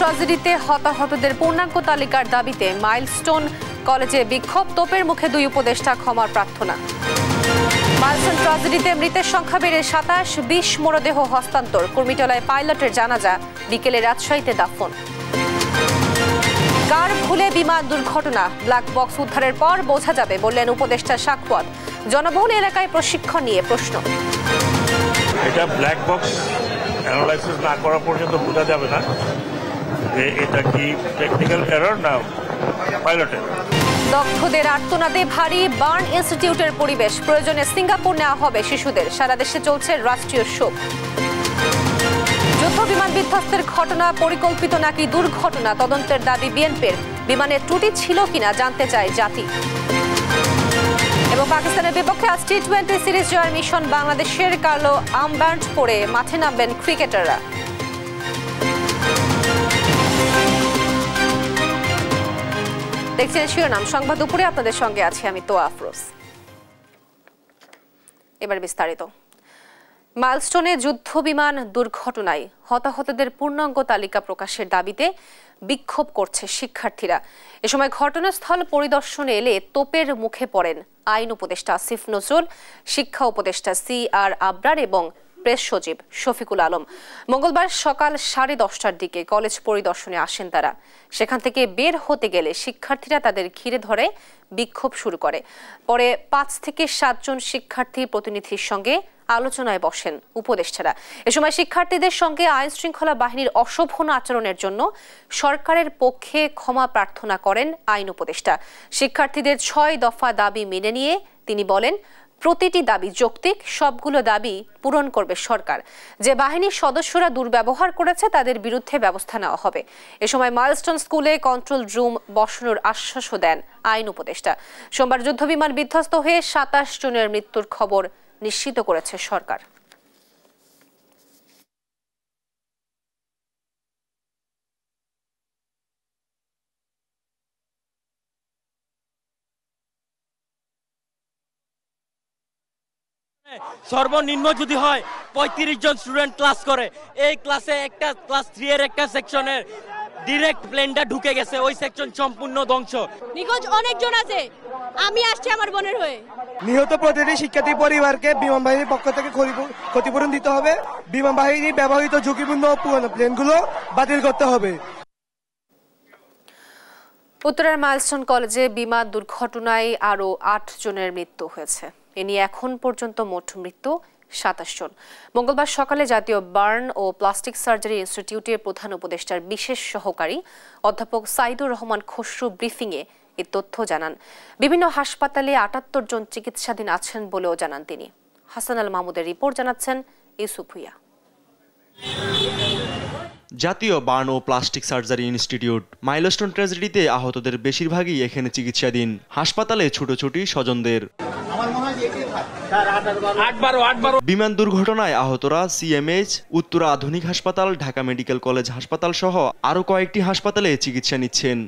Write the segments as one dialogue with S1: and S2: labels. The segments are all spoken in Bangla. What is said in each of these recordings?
S1: ট্র্যাজেডিতে হতাহতদের পূর্ণাঙ্গ তালিকার দাবিতে মাইলস্টোন কলেজে বিক্ষোভ, তোপের মুখে দুই উপদেষ্টা ক্ষমার প্রার্থনা। মাইলস্টোন ট্র্যাজেডিতে মৃতের সংখ্যা বেড়ে 27, 20 মরদেহ হস্তান্তর। কুর্মিটোলায় পাইলটের জানাজা, বিকেলে রাজশাহীতে দাফন। কার ভুলে বিমান দুর্ঘটনা, ব্ল্যাক বক্স উদ্ধারের পর বোঝা যাবে বললেন উপদেষ্টা সাকওয়াত। জনবহুল এলাকায় প্রশিক্ষণ নিয়ে প্রশ্ন।
S2: এটা ব্ল্যাক বক্স অ্যানালাইসিস না করা পর্যন্ত বোঝা যাবে না যে এটা কি টেকনিক্যাল এরর না পাইলটের।
S1: দগ্ধদের আর্তনাদে ভারী বার্ন ইনস্টিটিউটের পরিবেশ, প্রয়োজনে সিঙ্গাপুর নেওয়া হবে শিশুদের। সারা দেশে চলছে রাষ্ট্রীয় শোক। যুদ্ধ বিমান বিধ্বস্তের ঘটনা পরিকল্পিত নাকি দুর্ঘটনা, তদন্তের দাবি বিএনপির। বিমানের ত্রুটি ছিল কিনা জানতে চায় জাতি। এবং পাকিস্তানের বিপক্ষে আজ টি-20 সিরিজ জয়ের মিশন বাংলাদেশের। কার্লো আর্মব্যান্ড পরে মাঠে নামবেন ক্রিকেটাররা। দেখছেন শিরোনাম সংবাদ দুপুরে, আপনাদের সঙ্গে আছি আমি তোয়া আফরোজ। এবার বিস্তারিত। মাইলস্টোনে যুদ্ধ বিমান দুর্ঘটনায় হতাহতদের পূর্ণাঙ্গ তালিকা প্রকাশের দাবিতে বিক্ষোভ করছে শিক্ষার্থীরা। এ সময় ঘটনাস্থল পরিদর্শনে এলে তোপের মুখে পড়েন আইন উপদেষ্টা আসিফ নজরুল, শিক্ষা উপদেষ্টা CR আবরার এবং প্রেস সচিব শফিকুল আলম। মঙ্গলবার সকাল 10:30টার দিকে কলেজ পরিদর্শনে আসেন তারা। সেখান থেকে বের হতে গেলে শিক্ষার্থীরা তাদের ঘিরে ধরে বিক্ষোভ শুরু করে। পরে 5 থেকে 7 জন শিক্ষার্থী প্রতিনিধির সঙ্গে আলোচনায় বসেন উপদেষ্টারা। এ সময় শিক্ষার্থীদের সঙ্গে আইন শৃঙ্খলা বাহিনীর অশোভন আচরণের জন্য সরকারের পক্ষে ক্ষমা প্রার্থনা করেন আইন উপদেষ্টা। শিক্ষার্থীদের 6 দফা দাবি মেনে নিয়ে তিনি বলেন, প্রতিটি দাবি যৌক্তিক, সবগুলো দাবি পূরণ করবে সরকার। যে বাহিনীর সদস্যরা দুর্ব্যবহার করেছে তাদের বিরুদ্ধে ব্যবস্থা নেওয়া হবে। এ সময় মাইলস্টোন স্কুলে কন্ট্রোল রুম বসানোর আশ্বাসও দেন আইন উপদেষ্টা। সোমবার যুদ্ধবিমান বিধ্বস্ত হয়ে 27 জনের মৃত্যুর খবর নিশ্চিত করেছে সরকার।
S3: সর্বনিম্ন যদি হয় 35 জন স্টুডেন্ট ক্লাস করে, এই ক্লাসে একটা ক্লাস 3 এর একটা সেকশনের ডাইরেক্ট প্লেনটা ঢুকে গেছে, ওই সেকশন সম্পূর্ণ ধ্বংস।
S4: নিখোঁজ অনেকজন আছে, আমি আসছি আমার বোনের হয়ে।
S5: নিহত প্রতিটি শিক্ষার্থী পরিবারকে বিমান বাহিনীর পক্ষ থেকে ক্ষতিপূরণ দিতে হবে। বিমান বাহিনী ব্যবহৃত ঝুঁকিপূর্ণ পুরনো প্লেনগুলো বাতিল করতে হবে।
S1: উত্তরার মাইলস্টোন কলেজে বিমান দুর্ঘটনায় আরও 8 জনের মৃত্যু হয়েছে। এ নিয়ে এখন পর্যন্ত মোট মৃত্যু 27 জন। মঙ্গলবার সকালে জাতীয় বার্ন ও প্লাস্টিক সার্জারি ইনস্টিটিউটের প্রধান উপদেষ্টার বিশেষ সহকারী অধ্যাপক সাইদুর রহমান খসরু ব্রিফিংয়ে এই তথ্য জানান। বিভিন্ন হাসপাতালে 78 জন চিকিৎসাধীন আছেন বলেও জানান তিনি। হাসান আল মাহমুদের রিপোর্ট জানাচ্ছেন ইউসুফ ভুইয়া।
S6: জাতীয় বার্ন ও প্লাস্টিক সার্জারি ইনস্টিটিউট মাইলস্টোন ট্র্যাজেডিতে আহতদের বেশিরভাগই এখানে চিকিৎসাধীন। হাসপাতালে ছুটোছুটি স্বজনদের। বিমান দুর্ঘটনায় আহতরা CMH, উত্তরা আধুনিক হাসপাতাল, ঢাকা মেডিকেল কলেজ হাসপাতাল সহ আরও কয়েকটি হাসপাতালে চিকিৎসা নিচ্ছেন।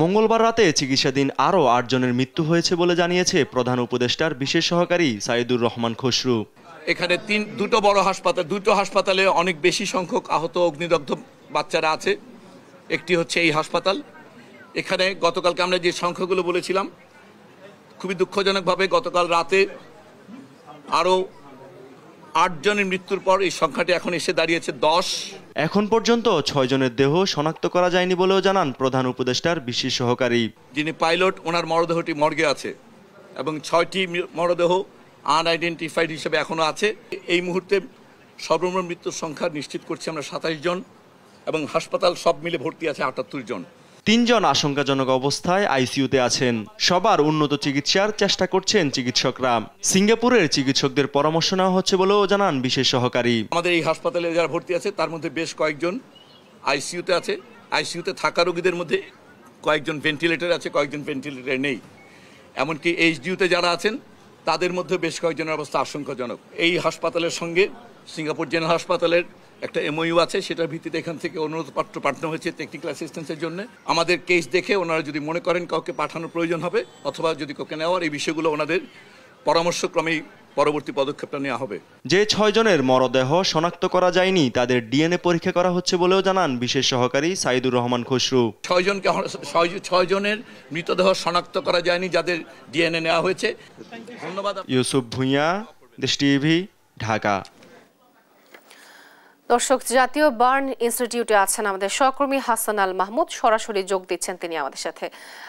S6: মঙ্গলবার রাতে চিকিৎসাধীন আরও 8 জনের মৃত্যু হয়েছে বলে জানিয়েছে প্রধান উপদেষ্টার বিশেষ সহকারী সাইদুর রহমান খসরু।
S7: এখানে দুটো হাসপাতালে অনেক বেশি সংখ্যক আহত অগ্নিদগ্ধ বাচ্চারা আছে। একটি হচ্ছে এই হাসপাতাল। এখানে গতকালকে আমরা যে সংখ্যাগুলো বলেছিলাম, খুবই দুঃখজনকভাবে গতকাল রাতে আরও 8 জনের মৃত্যুর পর এই সংখ্যাটি এখন এসে দাঁড়িয়েছে 10।
S6: এখন পর্যন্ত 6 জনের দেহ শনাক্ত করা যায়নি বলেও জানান প্রধান উপদেষ্টার বিশেষ সহকারী।
S7: যিনি পাইলট, ওনার মরদেহটি মর্গে আছে এবং 6টি মরদেহ আনআইডেন্টিফাইড হিসেবে এখনো আছে। এই মুহূর্তে সর্বমোট মৃত্যুর সংখ্যা নিশ্চিত করছি আমরা 27 জন এবং হাসপাতাল সব মিলে ভর্তি আছে 78 জন।
S6: 3 জন আশঙ্কাজনক অবস্থায় ICUতে আছেন। সবার উন্নত চিকিৎসার চেষ্টা করছেন চিকিৎসকরা। সিঙ্গাপুরের চিকিৎসকদের পরামর্শ নেওয়া হচ্ছে বলেও জানান বিশেষ সহকারী।
S7: আমাদের এই হাসপাতালে যারা ভর্তি আছে তার মধ্যে বেশ কয়েকজন ICUতে আছে। ICUতে থাকা রোগীদের মধ্যে কয়েকজন ভেন্টিলেটর আছে, কয়েকজন ভেন্টিলেটর নেই। এমনকি HDUতে যারা আছেন তাদের মধ্যে বেশ কয়েকজনের অবস্থা আশঙ্কাজনক। এই হাসপাতালের সঙ্গে সিঙ্গাপুর জেনারেল হাসপাতালের একটা MOU আছে, সেটার ভিত্তিতে এখান থেকে অনুরোধপত্র পাঠানো হয়েছে টেকনিক্যাল অ্যাসিস্ট্যান্সের জন্য। আমাদের কেস দেখে ওনারা যদি মনে করেন কাউকে পাঠানোর প্রয়োজন হবে অথবা যদি কাউকে নেওয়ার, এই বিষয়গুলো ওনাদের পরামর্শক্রমেই পরবর্তী পদক্ষেপটা নেওয়া হবে।
S6: যে 6 জনের মরদেহ শনাক্ত করা যায়নি তাদের ডিএনএ পরীক্ষা করা হচ্ছে বলেও জানান বিশেষ সহকারী সাইদুর রহমান খসরু।
S7: 6 জনের মৃতদেহ শনাক্ত করা যায়নি, যাদের ডিএনএ নেওয়া হয়েছে। ধন্যবাদ।
S6: ইউসুফ ভুঁইয়া, দেশ টিভি, ঢাকা।
S1: দর্শক, জাতীয় বার্ন ইনস্টিটিউটে আছেন আমাদের সহকর্মী হাসান আল মাহমুদ, সরাসরি যোগ দিচ্ছেন তিনি আমাদের সাথে।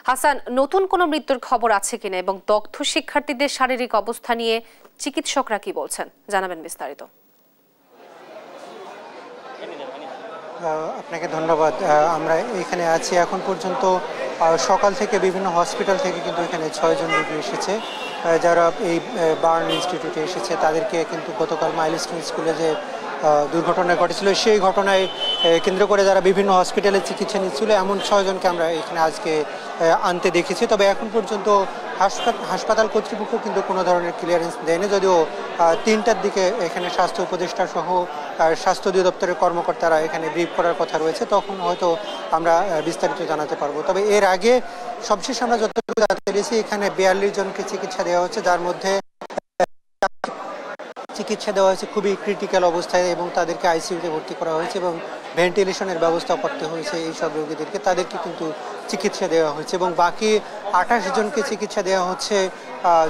S1: হাসান, নতুন কোনো মৃত্যুর খবর আছে কিনা এবং দগ্ধ শিক্ষার্থীদের শারীরিক অবস্থা নিয়ে চিকিৎসকরা কি বলছেন, জানাবেন বিস্তারিত।
S8: আপনাকে ধন্যবাদ। আমরা এখানে আছি এখন পর্যন্ত সকাল থেকে বিভিন্ন হসপিটাল থেকে কিন্তু এখানে 6 জন রোগী এসেছে যারা এই বার্ন ইনস্টিটিউটে এসেছে। তাদেরকে কিন্তু গতকাল মাইলস্টোন স্কুলে যে দুর্ঘটনা ঘটেছিল সেই ঘটনায় কেন্দ্র করে যারা বিভিন্ন হসপিটালে চিকিৎসা নিচ্ছিল এমন 6 জনকে আমরা এখানে আজকে আনতে দেখেছি। তবে এখন পর্যন্ত হাসপাতাল কর্তৃপক্ষ কিন্তু কোনো ধরনের ক্লিয়ারেন্স দেয়নি, যদিও 3টার দিকে এখানে স্বাস্থ্য উপদেষ্টা সহ স্বাস্থ্য অধিদপ্তরের কর্মকর্তারা এখানে ব্রিফ করার কথা রয়েছে, তখন হয়তো আমরা বিস্তারিত জানাতে পারবো। তবে এর আগে সবশেষ আমরা যতটুকু জানতে পেরেছি এখানে 42 জনকে চিকিৎসা দেওয়া হচ্ছে, যার মধ্যে চিকিৎসা দেওয়া হয়েছে খুবই ক্রিটিক্যাল অবস্থায় এবং তাদেরকে আইসিইউতে ভর্তি করা হয়েছে এবং ভেন্টিলেশনের ব্যবস্থা করতে হয়েছে এই সব রোগীদেরকে, তাদেরকে কিন্তু চিকিৎসা দেওয়া হয়েছে এবং বাকি 28 জনকে চিকিৎসা দেওয়া হচ্ছে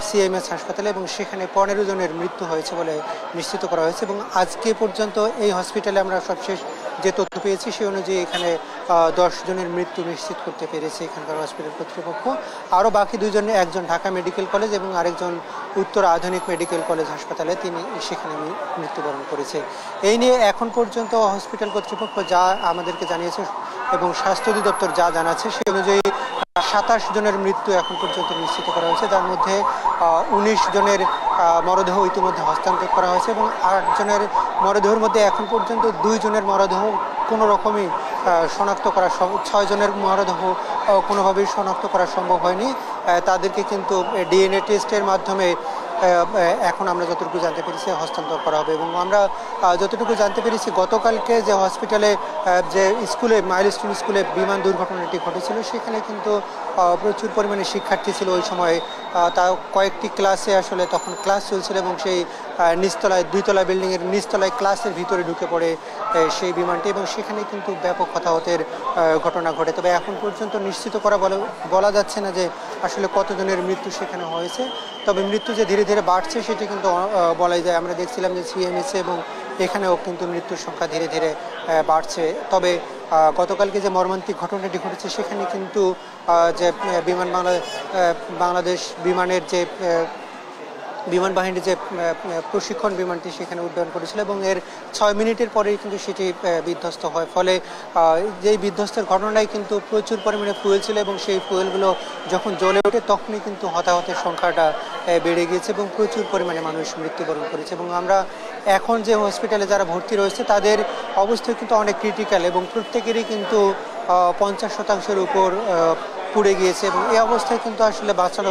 S8: সিএমএস হাসপাতালে এবং সেখানে 15 জনের মৃত্যু হয়েছে বলে নিশ্চিত করা হয়েছে। এবং আজকে পর্যন্ত এই হসপিটালে আমরা সবশেষ যে তথ্য পেয়েছি সেই অনুযায়ী এখানে 10 জনের মৃত্যু নিশ্চিত করতে পেরেছে এখানকার হসপিটাল কর্তৃপক্ষ। আরও বাকি 2 জনে, একজন ঢাকা মেডিকেল কলেজ এবং আরেকজন উত্তর আধুনিক মেডিকেল কলেজ হাসপাতালে, তিনি সেখানে মৃত্যুবরণ করেছে। এই নিয়ে এখন পর্যন্ত হসপিটাল কর্তৃপক্ষ যা আমাদেরকে জানিয়েছে এবং স্বাস্থ্য অধিদপ্তর যা জানাচ্ছে সেই অনুযায়ী 27 জনের মৃত্যু এখন পর্যন্ত নিশ্চিত করা হয়েছে, যার মধ্যে 19 জনের মরদেহ ইতিমধ্যে হস্তান্তর করা হয়েছে এবং 8 জনের মরদেহের মধ্যে এখন পর্যন্ত 2 জনের মরদেহ কোনো রকমই শনাক্ত করা, 6 জনের মরদেহ কোনোভাবেই শনাক্ত করা সম্ভব হয়নি। তাদেরকে কিন্তু ডিএনএ টেস্টের মাধ্যমে এখন আমরা যতটুকু জানতে পেরেছি হস্তান্তর করা হবে। এবং আমরা যতটুকু জানতে পেরেছি গতকালকে যে হসপিটালে যে স্কুলে মাইলস্টোন স্কুলে বিমান দুর্ঘটনাটি ঘটেছিল সেখানে কিন্তু প্রচুর পরিমাণে শিক্ষার্থী ছিল ওই সময়। তা কয়েকটি ক্লাসে আসলে তখন ক্লাস চলছিল এবং সেই নিচতলায় 2তলা বিল্ডিংয়ের নিচতলায় ক্লাসের ভিতরে ঢুকে পড়ে সেই বিমানটি এবং সেখানে কিন্তু ব্যাপক হতাহতের ঘটনা ঘটে। তবে এখন পর্যন্ত নিশ্চিত করা বলা যাচ্ছে না যে আসলে কতজনের মৃত্যু সেখানে হয়েছে। তবে মৃত্যু যে ধীরে ধীরে বাড়ছে সেটি কিন্তু বলাই যায়। আমরা দেখছিলাম যে সিএমএসে এবং এখানেও কিন্তু মৃত্যুর সংখ্যা ধীরে ধীরে বাড়ছে। তবে গতকালকে যে মর্মান্তিক ঘটনাটি ঘটেছে সেখানে কিন্তু যে বাংলাদেশ বিমানের যে বিমান বাহিনীর যে প্রশিক্ষণ বিমানটি সেখানে উড্ডয়ন করেছিল এবং এর 6 মিনিটের পরেই কিন্তু সেটি বিধ্বস্ত হয়। ফলে যেই বিধ্বস্তের ঘটনায় কিন্তু প্রচুর পরিমাণে ফুয়েল ছিল এবং সেই ফুয়েলগুলো যখন জ্বলে ওঠে তখনই কিন্তু হতাহতের সংখ্যাটা বেড়ে গিয়েছে এবং প্রচুর পরিমাণে মানুষ মৃত্যুবরণ করেছে। এবং আমরা এখন যে হসপিটালে যারা ভর্তি রয়েছে তাদের অবস্থা কিন্তু অনেক ক্রিটিক্যাল এবং প্রত্যেকেরই কিন্তু 50% উপর পুড়ে গিয়েছে এবং এই অবস্থায় কিন্তু আসলে বাঁচানো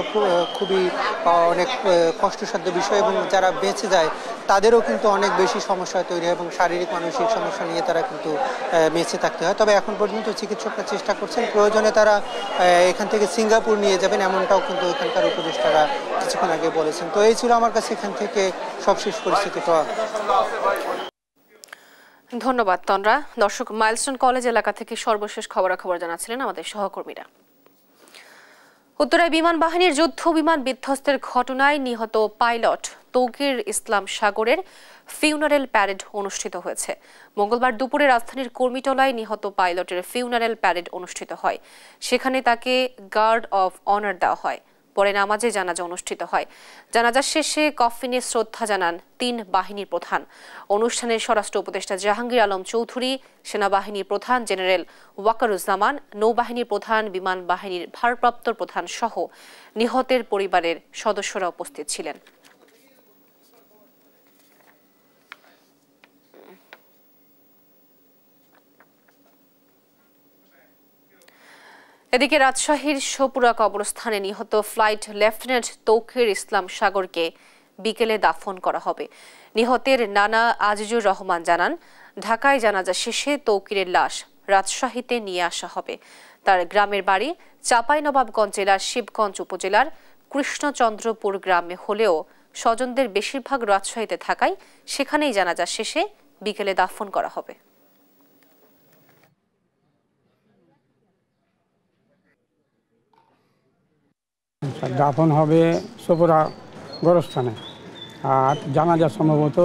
S8: খুবই অনেক কষ্টসাধ্য বিষয় এবং যারা বেঁচে যায় তাদেরও কিন্তু অনেক বেশি সমস্যা তৈরি হয় এবং শারীরিক মানসিক সমস্যা নিয়ে তারা কিন্তু বেঁচে থাকতে হয়। তবে এখন পর্যন্ত চিকিৎসকরা চেষ্টা করছেন, প্রয়োজনে তারা এখান থেকে সিঙ্গাপুর নিয়ে যাবেন, এমনটাও কিন্তু এখানকার উপদেষ্টারা কিছুক্ষণ আগে বলেছেন। তো এই ছিল আমার কাছে এখান থেকে সবশেষ পরিস্থিতি পাওয়া।
S1: ধন্যবাদ তন্দ্রা। দর্শক, মাইলস্টোন কলেজ এলাকা থেকে সর্বশেষ খবরাখবর জানাচ্ছিলেন আমাদের সহকর্মীরা। উত্তরায় বিমান বাহিনীর যুদ্ধ বিমান বিধ্বস্তের ঘটনায় নিহত পাইলট তৌকির ইসলাম সাগরের ফিউনারেল প্যারেড অনুষ্ঠিত হয়েছে। মঙ্গলবার দুপুরে রাজধানীর কর্মীটলায় নিহত পাইলটের ফিউনারেল প্যারেড অনুষ্ঠিত হয়। সেখানে তাকে গার্ড অফ অনার দেওয়া হয়। পরে নামাজে জানাজা অনুষ্ঠিত হয়। জানাজা শেষে কফিনে শ্রদ্ধা জানান 3 বাহিনীর প্রধান। অনুষ্ঠানে স্বরাষ্ট্র উপদেষ্টা জাহাঙ্গীর আলম চৌধুরী, সেনাবাহিনীর প্রধান জেনারেল ওয়াকারুজ্জামান, নৌবাহিনীর প্রধান, বিমান বাহিনীর ভারপ্রাপ্ত প্রধান সহ নিহতের পরিবারের সদস্যরা উপস্থিত ছিলেন। এদিকে রাজশাহীর সোপুরা কবরস্থানে নিহত ফ্লাইট লেফটেন্যান্ট তৌকির ইসলাম সাগরকে বিকেলে দাফন করা হবে। নিহতের নানা আজিজুর রহমান জানান, ঢাকায় জানাজা শেষে তৌকিরের লাশ রাজশাহীতে নিয়ে আসা হবে। তার গ্রামের বাড়ি চাঁপাইনবাবগঞ্জ জেলার শিবগঞ্জ উপজেলার কৃষ্ণচন্দ্রপুর গ্রামে হলেও স্বজনদের বেশিরভাগ রাজশাহীতে থাকায় সেখানেই জানাজা শেষে বিকেলে দাফন করা হবে।
S9: দাফন হবে সোপরা গোরস্থানে, আর জানাজা সম্ভবত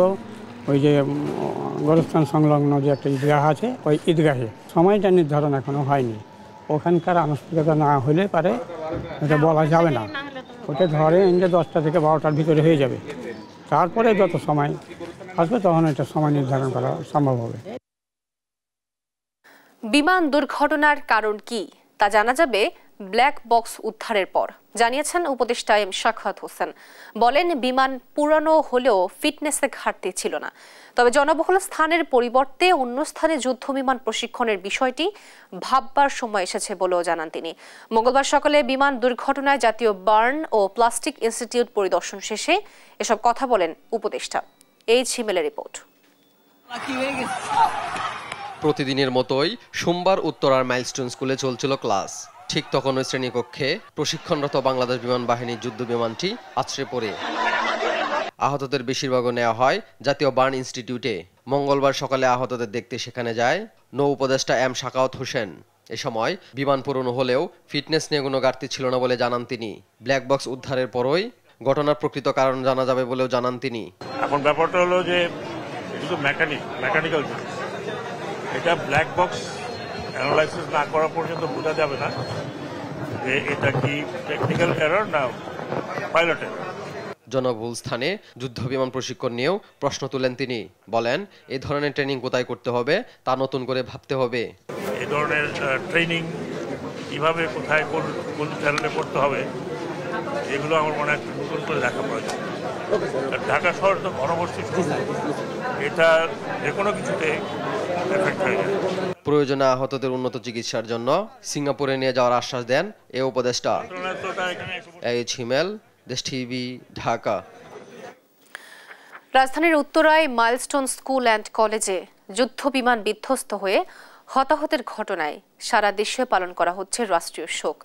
S9: ওই যে গোরস্থান সংলগ্ন যে একটা ঈদগাহ আছে ওই ঈদগাহে। সময়টা নির্ধারণ এখনো হয়নি, ওখানকার আনুষ্ঠানিকতা না হলে পারে এটা বলা যাবে না। ওটা ধরে যে 10টা থেকে 12টার ভিতরে হয়ে যাবে, তারপরে যত সময় আসবে তখন এটা সময় নির্ধারণ করা সম্ভব হবে।
S1: বিমান দুর্ঘটনার কারণ কি তা জানা যাবে ব্ল্যাক বক্স উদ্ধারের পর, জানিয়েছেন উপদেষ্টা এম শাখাওয়াত হোসেন। বলেন, বিমান পুরানো হলেও ফিটনেসে ঘাটতি ছিল না, তবে জনবহুল স্থানের পরিবর্তে অন্য স্থানে যুদ্ধ বিমান প্রশিক্ষণের বিষয়টি ভাববার সময় এসেছে বলেও জানান তিনি। মঙ্গলবার সকালে বিমান দুর্ঘটনায় জাতীয় বার্ন ও প্লাস্টিক ইনস্টিটিউট পরিদর্শন শেষে এসব কথা বলেন উপদেষ্টা। এই ছিমেলের রিপোর্ট।
S10: প্রতিদিনের মতোই সোমবার উত্তরার মাইলস্টোন স্কুলে চলছিল ক্লাস। ঠিক তখন ওই শ্রেণীকক্ষে প্রশিক্ষণরত বাংলাদেশ বিমান বাহিনীর যুদ্ধ বিমানটি আছড়ে পড়ে আহতদের বেশিরভাগও নেওয়া হয় জাতীয় বার্ন ইনস্টিটিউটে। মঙ্গলবার সকালে আহতদের দেখতে সেখানে যায় নৌ উপদেষ্টা এম শাখাওয়াত হোসেন। এ সময় বিমান পুরনো হলেও ফিটনেস নিয়ে কোনো ঘাটতি ছিল না বলে জানান তিনি। ব্ল্যাক বক্স উদ্ধারের পরই ঘটনার প্রকৃত কারণ জানা যাবে বলেও জানান তিনি।
S2: এখন ব্যাপারটা হলো যে শুধু মেকানিক্যাল এটা ব্ল্যাক বক্স অ্যানালাইসিস না করা পর্যন্ত বোঝা যাবে না যে এটা কি টেকনিক্যাল এরর না পাইলটের।
S10: জনবহুল স্থানে যুদ্ধ বিমান প্রশিক্ষণ নিয়েও প্রশ্ন তুলেন তিনি। বলেন, এই ধরনের ট্রেনিং কোথায় করতে হবে তা নতুন করে ভাবতে হবে।
S2: এই ধরনের ট্রেনিং কিভাবে কোথায় কোন চ্যানেলে করতে হবে এগুলো আমার মনে হয় নতুন করে দেখা প্রয়োজন। ঢাকা শহর তো ঘনবসতি, এটা যে কোনো কিছুতে এফেক্ট হয়ে যায়।
S10: প্রয়োজনে আহতদের উন্নত চিকিৎসার জন্য সিঙ্গাপুরে নিয়ে যাওয়ার আশ্বাস দেন এ উপদেষ্টা। এইচ হিমেল, দেশ টিভি, ঢাকা।
S1: রাজধানীর উত্তরায় মাইলস্টোন স্কুল অ্যান্ড কলেজে যুদ্ধ বিমান বিধ্বস্ত হয়ে হতাহতের ঘটনায় সারা দেশে পালন করা হচ্ছে রাষ্ট্রীয় শোক।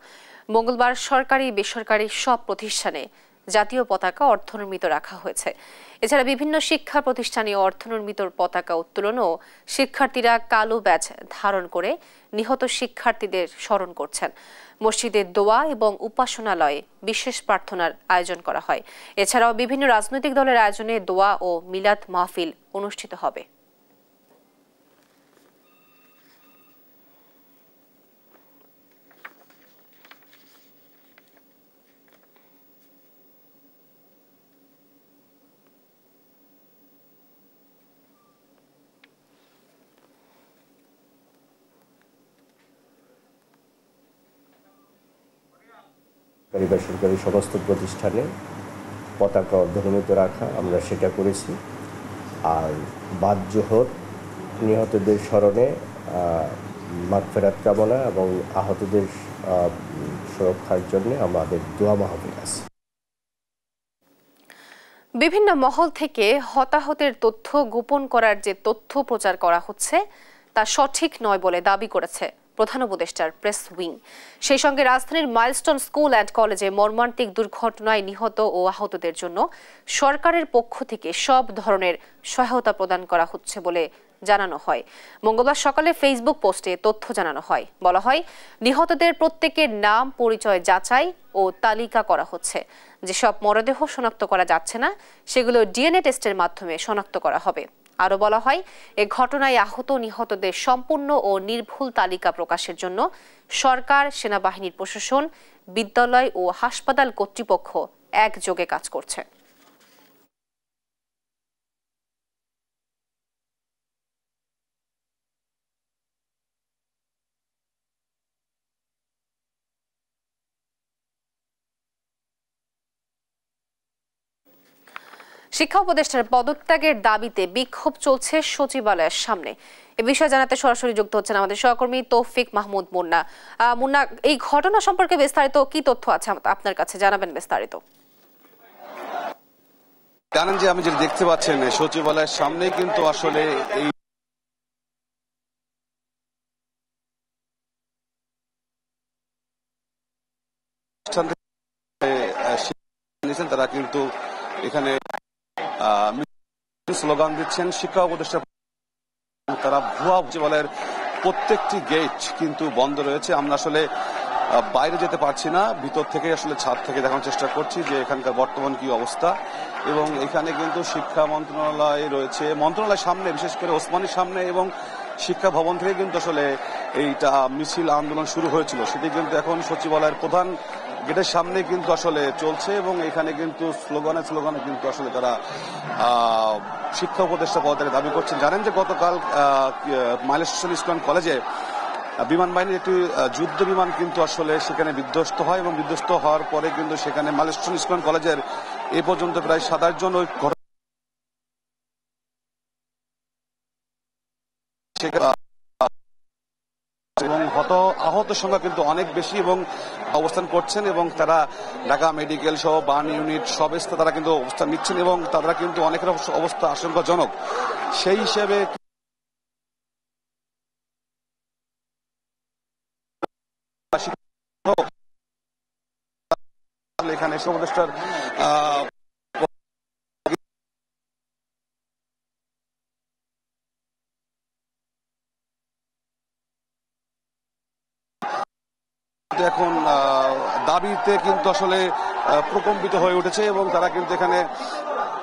S1: মঙ্গলবার সরকারি বেসরকারি সব প্রতিষ্ঠানে জাতীয় পতাকা অর্ধনির্মিত রাখা হয়েছে। এছাড়া বিভিন্ন শিক্ষা প্রতিষ্ঠানে অর্ধনির্মিত পতাকা উত্তোলন ও শিক্ষার্থীরা কালো ব্যাজ ধারণ করে নিহত শিক্ষার্থীদের স্মরণ করছেন। মসজিদে দোয়া এবং উপাসনালয়ে বিশেষ প্রার্থনার আয়োজন করা হয়। এছাড়াও বিভিন্ন রাজনৈতিক দলের আয়োজনে দোয়া ও মিলাদ মাহফিল অনুষ্ঠিত হবে।
S11: বেসরকারি সমস্ত প্রতিষ্ঠানে পতাকা অর্ধনির্মিত রাখা, আমরা সেটা করেছি। আর বাদ জোহর নিহতদের স্মরণে মাগফিরাত কামনা এবং আহতদের সুরক্ষার জন্য আমাদের দোয়া মাহফিল আছে।
S1: বিভিন্ন মহল থেকে হতাহতের তথ্য গোপন করার যে তথ্য প্রচার করা হচ্ছে তা সঠিক নয় বলে দাবি করেছে প্রধান উপদেষ্টার প্রেস উইং। সেই সঙ্গে রাজধানীর মাইলস্টোন স্কুল অ্যান্ড কলেজে মর্মান্তিক দুর্ঘটনায় নিহত ও আহতদের জন্য সরকারের পক্ষ থেকে সব ধরনের সহায়তা প্রদান করা হচ্ছে বলে জানানো হয়। মঙ্গলবার সকালে ফেসবুক পোস্টে তথ্য জানানো হয়। বলা হয়, নিহতদের প্রত্যেকের নাম পরিচয় যাচাই ও তালিকা করা হচ্ছে। যেসব মরদেহ শনাক্ত করা যাচ্ছে না সেগুলো ডিএনএ টেস্টের মাধ্যমে শনাক্ত করা হবে। আরও বলা হয়, এ ঘটনায় আহত নিহতদের সম্পূর্ণ ও নির্ভুল তালিকা প্রকাশের জন্য সরকার, সেনাবাহিনীর প্রশাসন, বিদ্যালয় ও হাসপাতাল কর্তৃপক্ষ একযোগে কাজ করছে। শিক্ষা উপদেষ্টার পদত্যাগের দাবিতে বিক্ষোভ চলছে সচিবালয়ের সামনে। এ বিষয়ে জানাতে সরাসরি যুক্ত হচ্ছেন আমাদের সহকর্মী তৌফিক মাহমুদ মুন্না। মুন্না, এই ঘটনা সম্পর্কে বিস্তারিত কি তথ্য আছে আপনার কাছে, জানাবেন বিস্তারিত।
S12: জানেন যে আমি যেটা দেখতে পাচ্ছেন সচিবালয়ের সামনে কিন্তু আসলে এই তারা কিন্তু এখানে স্লোগান দিচ্ছেন শিক্ষা উপদেষ্টা। তারা ভুয়া সচিবালয়ের প্রত্যেকটি গেট কিন্তু বন্ধ রয়েছে। আমরা আসলে বাইরে যেতে পারছি না, ভিতর থেকে আসলে ছাদ থেকে দেখানোর চেষ্টা করছি যে এখানকার বর্তমান কি অবস্থা। এবং এখানে কিন্তু শিক্ষা মন্ত্রণালয় রয়েছে, মন্ত্রণালয়ের সামনে বিশেষ করে ওসমানীর সামনে এবং শিক্ষা ভবন থেকে কিন্তু আসলে এইটা মিছিল আন্দোলন শুরু হয়েছিল, সেটি কিন্তু এখন সচিবালয়ের প্রধান গেটের সামনে কিন্তু আসলে চলছে। এবং এখানে কিন্তু স্লোগানে কিন্তু আসলে তারা শিক্ষা উপদেষ্টা পদের দাবি করছেন। জানেন যে গতকাল মাইলস্টোন স্কুল কলেজে বিমান বাহিনীর একটি যুদ্ধ বিমান কিন্তু আসলে সেখানে বিধ্বস্ত হয় এবং বিধ্বস্ত হওয়ার পরে কিন্তু সেখানে মাইলস্টোন স্কুল কলেজের এ পর্যন্ত প্রায় 27 জন ওই এবং আহত সংখ্যা কিন্তু অনেক বেশি এবং অবস্থান করছেন এবং তারা ঢাকা মেডিকেল সহ বার্ন ইউনিট সব স্থানে তারা কিন্তু অবস্থান নিচ্ছেন এবং তারা কিন্তু অনেকের অবস্থা আশঙ্কাজনক। সেই হিসেবে এখানে উপদেষ্টার এখন দাবিতে কিন্তু আসলে প্রকম্পিত হয়ে উঠেছে এবং তারা কিন্তু এখানে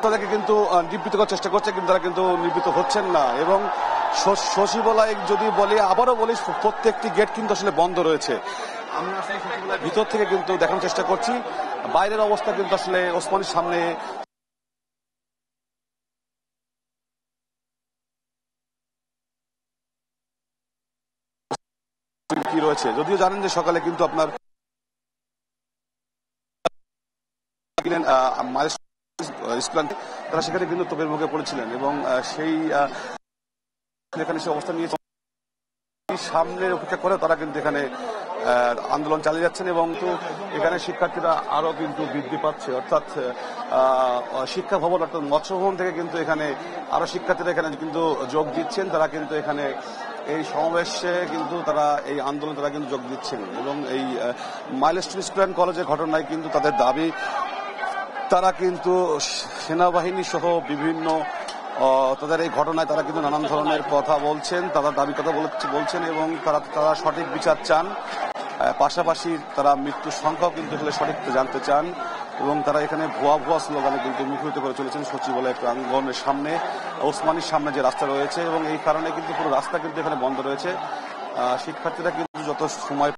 S12: তাদেরকে কিন্তু নিবৃত্ত করার চেষ্টা করছে, কিন্তু তারা কিন্তু নিবৃত্ত হচ্ছেন না। এবং সচিবালয় যদি বলি, আবারও বলি, প্রত্যেকটি গেট কিন্তু আসলে বন্ধ রয়েছে। আমরা আসলে সচিবালয়ের ভিতর থেকে কিন্তু দেখানোর চেষ্টা করছি, বাইরের অবস্থা কিন্তু আসলে ওসমানীর সামনে কি রয়েছে। যদিও জানেন যে সকালে কিন্তু আপনার তারা সেখানে কিন্তু তোপের মুখে পড়েছিলেন এবং সেই এখানে সে অবস্থান নিয়ে সামনে অপেক্ষা করে তারা কিন্তু এখানে আন্দোলন চালিয়ে যাচ্ছেন। এবং তো এখানে শিক্ষার্থীরা আরো কিন্তু বৃদ্ধি পাচ্ছে, অর্থাৎ শিক্ষা ভবন অর্থাৎ মৎস্য ভবন থেকে কিন্তু এখানে আরো শিক্ষার্থীরা এখানে কিন্তু যোগ দিচ্ছেন। তারা কিন্তু এখানে এই সমাবেশে কিন্তু তারা এই আন্দোলনে তারা কিন্তু যোগ দিচ্ছেন এবং এই মাইলস্টোন স্কুল কলেজের ঘটনায় কিন্তু তাদের দাবি, তারা কিন্তু সেনাবাহিনী সহ বিভিন্ন তাদের এই ঘটনায় তারা কিন্তু নানান ধরনের কথা বলছেন, তারা দাবি কথা বলছেন এবং তারা সঠিক বিচার চান। পাশাপাশি তারা মৃত্যুর সংখ্যাও কিন্তু সঠিক জানতে চান এবং তারা এখানে ভুয়া স্লোগানে কিন্তু মুখরিত করে চলেছেন সচিবালয় প্রাঙ্গণের সামনে, ওসমানীর সামনে যে রাস্তা রয়েছে। এবং এই কারণে কিন্তু পুরো রাস্তা কিন্তু এখানে বন্ধ রয়েছে। শিক্ষার্থীরা কিন্তু যত সময়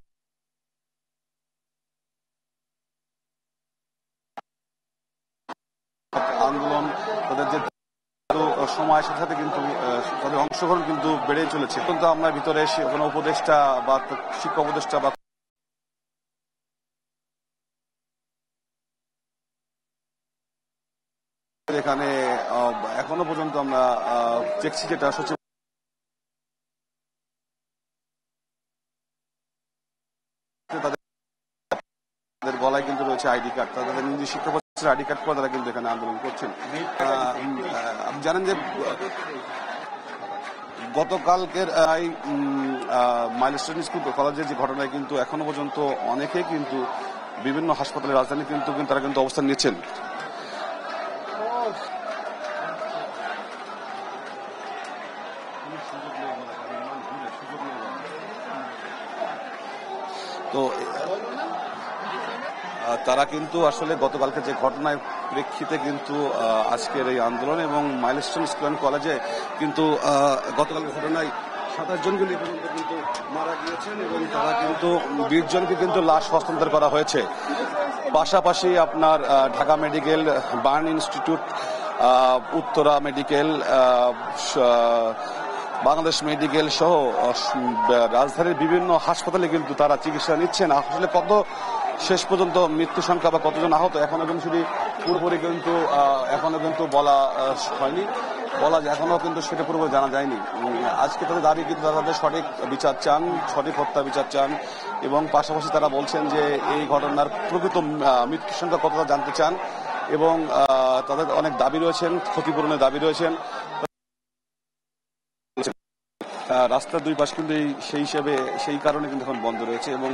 S12: আন্দোলন তাদের যে সময়ের সাথে সাথে কিন্তু তাদের অংশগ্রহণ কিন্তু বেড়ে চলেছে। কিন্তু আমরা ভিতরে কোনো উপদেষ্টা বা শিক্ষা উপদেষ্টা বা এখানে এখনো পর্যন্ত আমরা দেখছি যেটা সচিব তাদের গলায় কিন্তু রয়েছে আইডি কার্ড, তাদের নিজের শিক্ষা প্রতিষ্ঠানের আইডি কার্ড করে তারা কিন্তু এখানে আন্দোলন করছেন। আপনি জানেন যে গতকালকের মাইলস্টোন স্কুল কলেজের যে ঘটনায় কিন্তু এখনো পর্যন্ত অনেকে কিন্তু বিভিন্ন হাসপাতালে রাজধানী কিন্তু তারা কিন্তু অবস্থান নিচ্ছেন। তো তারা কিন্তু আসলে গতকালকে যে ঘটনার প্রেক্ষিতে কিন্তু আজকের এই আন্দোলন এবং মাইলস্টোন স্কুল কলেজে কিন্তু গতকালকের ঘটনায় 27 জন কিন্তু মারা গিয়েছেন এবং তারা কিন্তু 20 জনকে কিন্তু লাশ হস্তান্তর করা হয়েছে। পাশাপাশি আপনার Dhaka medical, burn institute, Uttara medical, Bangladesh medical সহ রাজধানীর বিভিন্ন হাসপাতালে কিন্তু তারা চিকিৎসা নিচ্ছেন। আসলে কত শেষ পর্যন্ত মৃত্যু সংখ্যা বা কতজন আহত এখনো কিন্তু শুধু পুরোপুরি কিন্তু এখনো কিন্তু বলা হয়নি, এখনো কিন্তু সেটা পুরোপুরি জানা যায়নি। আজকে তাদের দাবি কিন্তু তাদের সঠিক বিচার চান, সঠিক হত্যা বিচার চান এবং পাশাপাশি তারা বলছেন যে এই ঘটনার প্রকৃত মৃত্যু সংখ্যা কতটা জানতে চান এবং তাদের অনেক দাবি রয়েছেন, ক্ষতিপূরণের দাবি রয়েছেন। রাস্তার দুই পাশ কিন্তু সেই হিসেবে সেই কারণে কিন্তু এখন বন্ধ রয়েছে এবং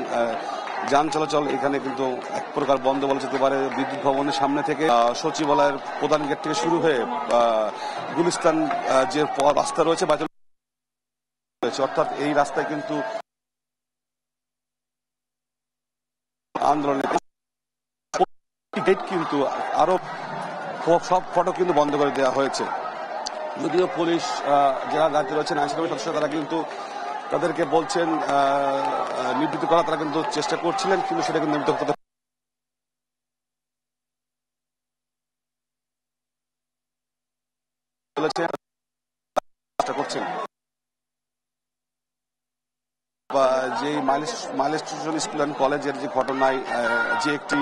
S12: যান চলাচল এখানে কিন্তু এক প্রকার বন্ধ বলা যেতে পারে। বিদ্যুৎ ভবনের সামনে থেকে সচিবালয়ের প্রধান গেট থেকে শুরু হয়ে গুলিস্তান যে রাস্তা রয়েছে অর্থাৎ এই রাস্তায় কিন্তু আন্দোলনের গেট কিন্তু আরো সব ফটক কিন্তু বন্ধ করে দেওয়া হয়েছে। যদিও পুলিশ যারা দায়িত্বে রয়েছেন আইনশৃঙ্খলা সদস্য তারা কিন্তু তাদেরকে বলছেন নিবৃত্ত করা, তারা কিন্তু চেষ্টা করছিলেন কিন্তু সেটা কিন্তু নিবৃত্ত করতে করছেন। যে মাইল স্টেশন স্কুল অ্যান্ড কলেজের যে ঘটনায় যে একটি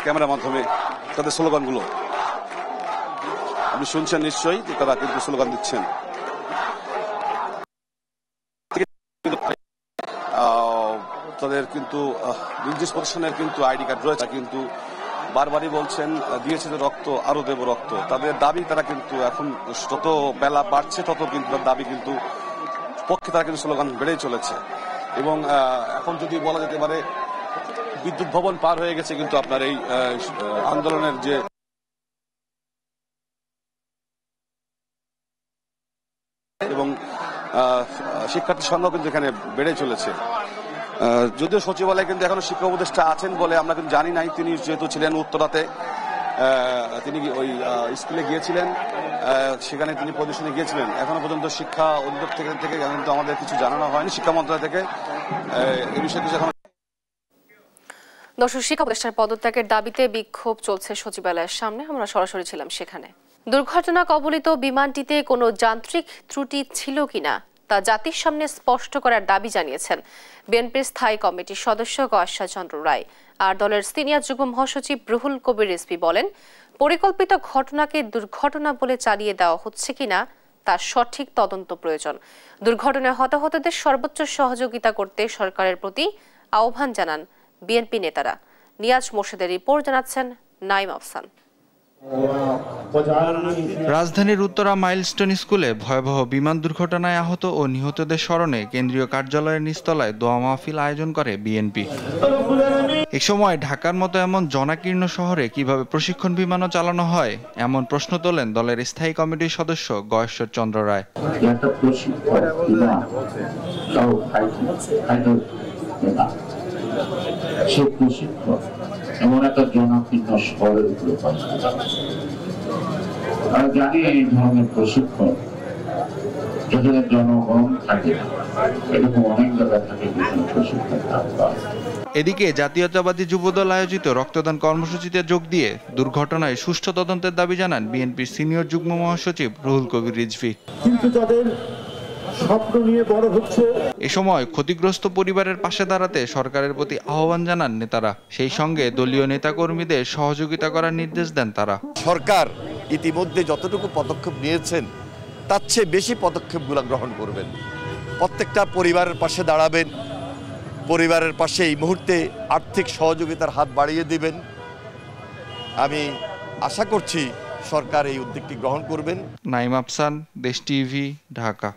S12: ক্যামেরার মাধ্যমে তাদের স্লোগানগুলো আপনি শুনছেন নিশ্চয়ই, তারা কিন্তু স্লোগান দিচ্ছেন। তাদের কিন্তু নির্দিষ্ট প্রতিষ্ঠানের কিন্তু আইডি কার্ড রয়েছে, কিন্তু বারবারই বলছেন দিয়েছে যে রক্ত আরো দেব রক্ত। তাদের দাবি তারা কিন্তু এখন যত বেলা বাড়ছে তত কিন্তু তার দাবি কিন্তু পক্ষে তারা কিন্তু স্লোগান বেড়েই চলেছে। এবং এখন যদি বলা যেতে পারে বিদ্যুৎ ভবন পার হয়ে গেছে কিন্তু আপনার এই আন্দোলনের যে এবং শিক্ষার্থীর সংখ্যা কিন্তু এখানে বেড়ে চলেছে। যদিও সচিবালয়ে কিন্তু এখনো শিক্ষা উপদেষ্টা আছেন বলে আমরা কিন্তু জানি নাই। তিনি যেহেতু ছিলেন উত্তরাতে, তিনি ওই স্কুলে গিয়েছিলেন, সেখানে তিনি পরিদর্শনে গিয়েছিলেন। এখনো পর্যন্ত শিক্ষা অধিদপ্তর থেকে কিন্তু আমাদের কিছু জানানো হয়নি, শিক্ষা মন্ত্রণালয় থেকে এই বিষয়ে কিছু এখন।
S1: দর্শক, শিক্ষা উপদেষ্টার পদত্যাগের দাবিতে বিক্ষোভ চলছে সচিবালয়ের সামনে। আমরা সরাসরি ছিলাম সেখানে। দুর্ঘটনা কবলিত বিমানটিতে কোনো যান্ত্রিক ত্রুটি ছিল কিনা তা জাতির সামনে স্পষ্ট করার দাবি জানিয়েছেন বিএনপির স্থায়ী কমিটির সদস্য গয়েশ্বর চন্দ্র রায়। আর দলের সিনিয়র যুগ্ম মহাসচিব রুহুল কবির রিজভী বলেন, পরিকল্পিত ঘটনাকে দুর্ঘটনা বলে চালিয়ে দেওয়া হচ্ছে কিনা তার সঠিক তদন্ত প্রয়োজন। দুর্ঘটনায় হতাহতদের সর্বোচ্চ সহযোগিতা করতে সরকারের প্রতি আহ্বান জানান বিএনপি নেতারা। নিয়াজ মোর্শেদের রিপোর্ট জানাচ্ছেন নাইম আফসান।
S13: রাজধানীর উত্তরা মাইলস্টোন স্কুলে ভয়াবহ বিমান দুর্ঘটনায় আহত ও নিহতদের স্মরণে কেন্দ্রীয় কার্যালয়ের নিচতলায় দোয়া মাহফিল আয়োজন করে বিএনপি। এক সময় ঢাকার মতো এমন জনাকীর্ণ শহরে কিভাবে প্রশিক্ষণ বিমানও চালানো হয় এমন প্রশ্ন তোলেন দলের স্থায়ী কমিটির সদস্য গয়েশ্বর চন্দ্র রায়।
S14: এমন একটা জনাকীর্ণ শহরের উপরে আমরা জানি এই ধরনের প্রশিক্ষণ যেখানে জনগণ থাকে না, এরকম অনেক জায়গায় থাকে বিভিন্ন প্রশিক্ষণ।
S13: এদিকে জাতীয়তাবাদী যুবদল আয়োজিত রক্তদান কর্মসূচিতে যোগ দিয়ে দুর্ঘটনায় সুষ্ঠু তদন্তের দাবি জানান বিএনপির সিনিয়র যুগ্ম মহাসচিব রুহুল কবির রিজভী।
S14: কিন্তু তাদের স্বপ্ন নিয়ে বড় হচ্ছে।
S13: এ সময় ক্ষতিগ্রস্ত পরিবারের পাশে দাঁড়াতে সরকারের প্রতি আহ্বান জানান নেতারা। সেই সঙ্গে দলীয় নেতাকর্মীদের সহযোগিতা করার নির্দেশ দেন তারা।
S15: সরকার ইতিমধ্যে যতটুকু পদক্ষেপ নিয়েছেন তার চেয়ে বেশি পদক্ষেপগুলো গ্রহণ করবেন। প্রত্যেকটা পরিবারের পাশে দাঁড়াবেন, পরিবারের পাশে এই মুহূর্তে আর্থিক সহযোগিতার হাত বাড়িয়ে দিবেন। আমি আশা করছি সরকার এই উদ্যোগটি গ্রহণ করবেন।
S13: নাইম আফসান, দেশ টিভি, ঢাকা।